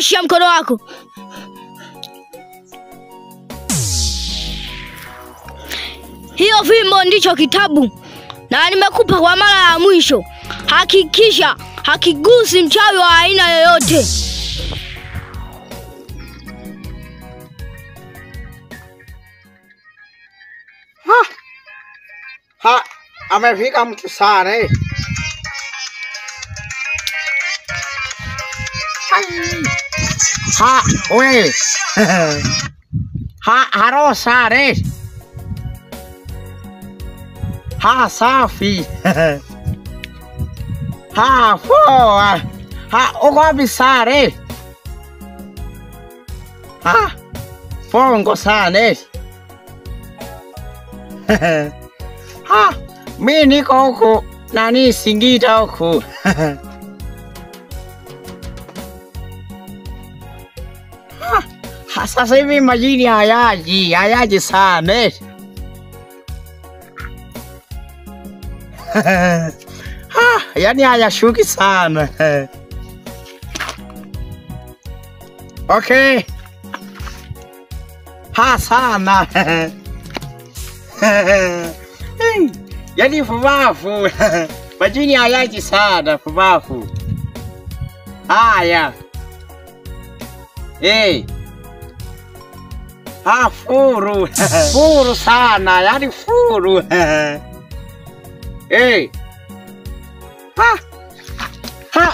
nyosha mkono wako. Hiyo fimbo ndicho kitabu. Na nimekupa kwa mara ya mwisho. Hakikisha hakigusi mchawi wa aina yoyote. Amefika mtu sana eh. We. Haro sare. Safi. Poa. Uko bisare. Fongo sana. Mimi niko huko nani Singida huko. Sasa hivi majini hayaji sana. Yani hayashuki sana. Okay. Sana. Yani fubafu. Majini hayaji sana fubafu. Haya. Furu. Furu sana, yani furu.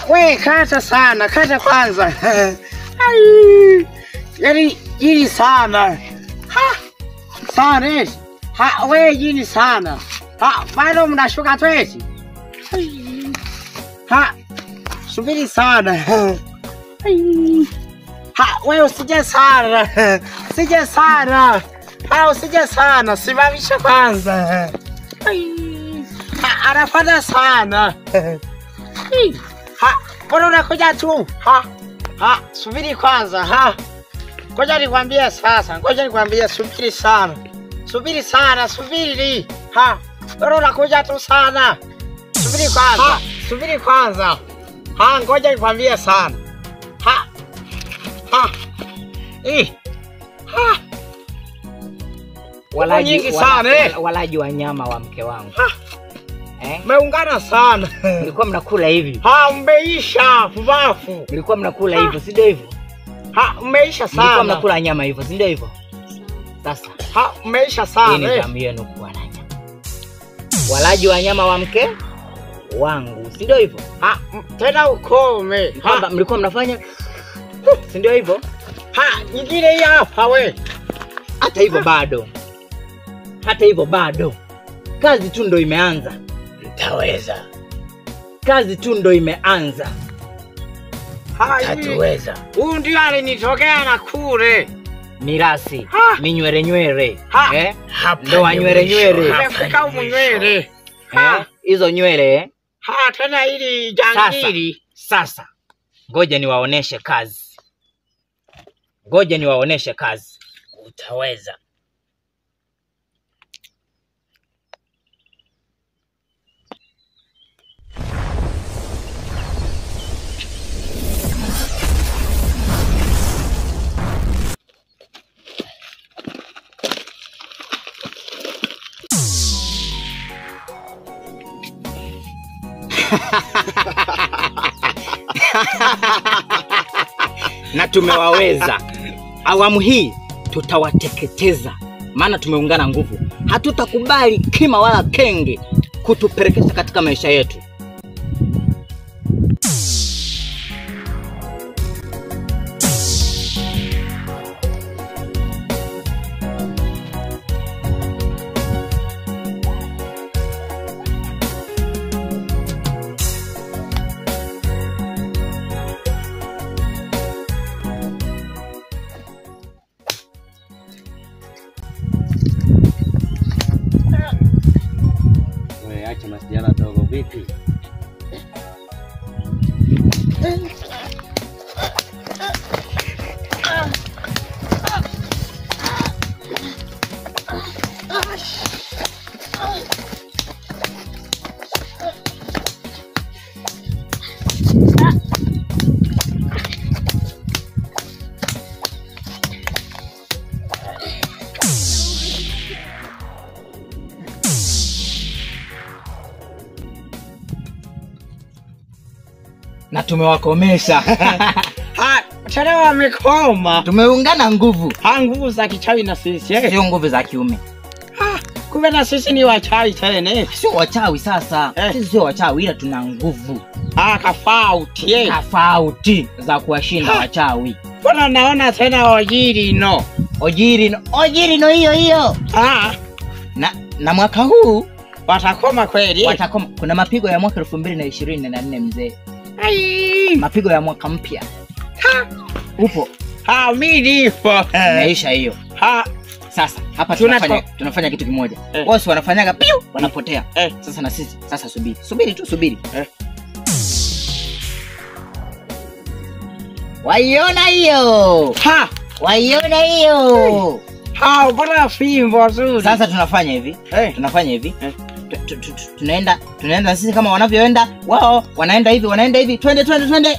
We kata sana, kata kwanza. Yani jini sana. Sana. We jini sana. Bado mnashuka tweti. Subiri sana. We usije sana. Usije sana. Usije sana. Simamisha kwanza. Anafanya sana. Mbona unakuja tu? Subiri kwanza. Ngoja nikwambie sasa. Ngoja nikwambie subiri sana. Subiri sana, subiri. Mbona unakuja tu sana? Subiri kwanza. Subiri kwanza. Ngoja nikwambie sana. Walaji wa nyama wa mke wangu. Meungana sana. Mlikuwa mnakula hivi. Mmeisha fubafu. Mlikuwa mnakula hivyo, si ndio hivyo? Mmeisha sana. Mlikuwa mnakula nyama hivyo, si ndio hivyo? Sasa, mmeisha sana. Hii ni damu yenu kwa nyama. Walaji wa nyama wa mke wangu, si ndio hivyo? Tena ukome. Mlikuwa mnafanya si ndio hivyo? Nyingine hii hapa we. Hata hivyo bado. Hata hivyo bado. Kazi tu ndo imeanza. Mtaweza. Kazi tu ndo imeanza. Mtatuweza. Huyu ndio alinitokea na kule. Mirasi. Minywere. Ndo anywere. Nimefika mnywere. Hizo nywele. Tena hili jangili. Sasa. Ngoja niwaoneshe kazi. Ngoja niwaoneshe kazi. Utaweza. Na tumewaweza. Awamu hii tutawateketeza. Maana tumeungana nguvu. Hatutakubali kima wala kenge kutupelekesha katika maisha yetu. Acha masijara dogo vipi? tumewakomesha. Tena wamekoma. Tumeungana nguvu. Nguvu za kichawi na sisi. Sio nguvu za kiume. Kumbe na sisi ni wachawi tena. Sio wachawi sasa. Sisi sio wachawi ila tuna nguvu. Tofauti. Tofauti za kuwashinda wachawi. Mbona naona tena ojiri no. Ojiri no hiyo. Na mwaka huu watakoma kweli. Watakoma. Kuna mapigo ya mwaka 2024 mzee. Mapigo ya mwaka mpya. Upo. Mimi nipo. Maisha hiyo. Sasa hapa tunafanya kitu kimoja. Wao si wanafanyaga piu wanapotea. Sasa na sisi sasa subiri. Waiona hiyo. Waiona hiyo. Bora fimbo nzuri. Sasa tunafanya hivi. Tunaenda sisi kama wanavyoenda wao wanaenda hivi. Twende.